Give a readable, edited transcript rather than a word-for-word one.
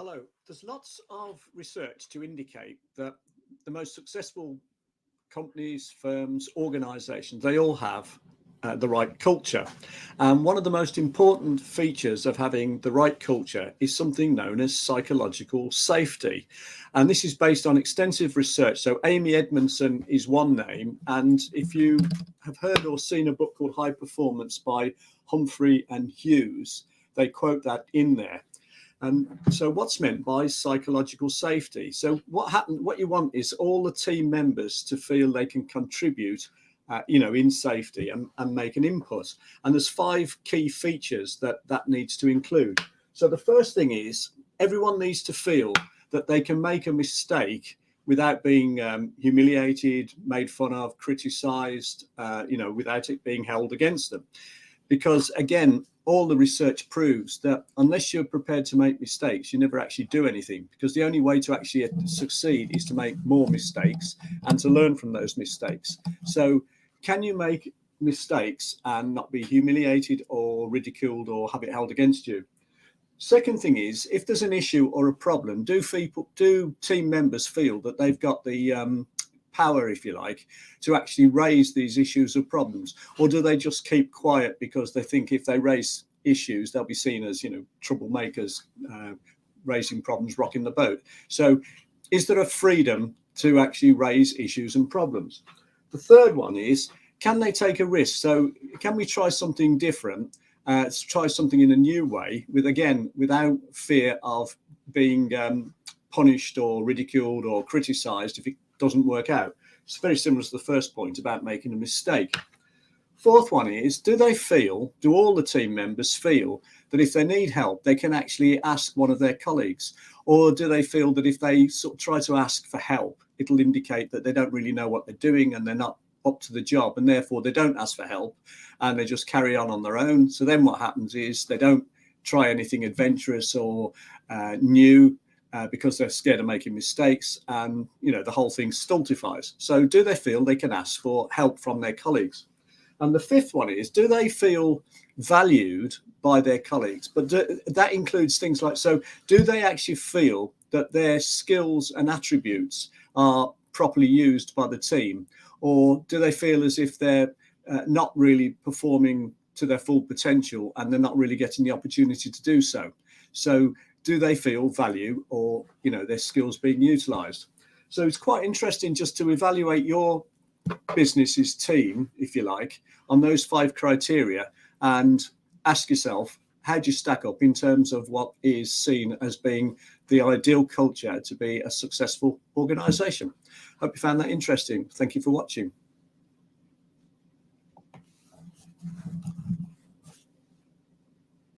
Hello. There's lots of research to indicate that the most successful companies, firms, organizations, they all have the right culture. And one of the most important features of having the right culture is something known as psychological safety. And this is based on extensive research. So Amy Edmondson is one name. And if you have heard or seen a book called High Performance by Humphrey and Hughes, they quote that in there. And so what's meant by psychological safety? So what you want is all the team members to feel they can contribute, in safety and make an input. And there's 5 key features that needs to include. So the first thing is everyone needs to feel that they can make a mistake without being humiliated, made fun of, criticized, without it being held against them. Because again, all the research proves that unless you're prepared to make mistakes, you never actually do anything, because the only way to actually succeed is to make more mistakes and to learn from those mistakes. So can you make mistakes and not be humiliated or ridiculed or have it held against you? Second thing is, if there's an issue or a problem, do team members feel that they've got the power, if you like, to actually raise these issues or problems? Or do they just keep quiet because they think if they raise issues, they'll be seen as, troublemakers, raising problems, rocking the boat? So is there a freedom to actually raise issues and problems? The third one is, can they take a risk? So can we try something different, try something in a new way, without fear of being punished or ridiculed or criticized if it doesn't work out? It's very similar to the first point about making a mistake. Fourth one is, do all the team members feel that if they need help, they can actually ask one of their colleagues? Or do they feel that if they sort of try to ask for help, it'll indicate that they don't really know what they're doing and they're not up to the job, and therefore they don't ask for help and they just carry on their own? So then what happens is they don't try anything adventurous or new, because they're scared of making mistakes, and the whole thing stultifies. So do they feel they can ask for help from their colleagues? And the fifth one is, do they feel valued by their colleagues? But that includes things like, so do they actually feel that their skills and attributes are properly used by the team? Or do they feel as if they're not really performing to their full potential and they're not really getting the opportunity to do so? So do they feel value, or their skills being utilized? So it's quite interesting just to evaluate your business's team, if you like, on those 5 criteria, and ask yourself, how do you stack up in terms of what is seen as being the ideal culture to be a successful organization? Hope you found that interesting. Thank you for watching.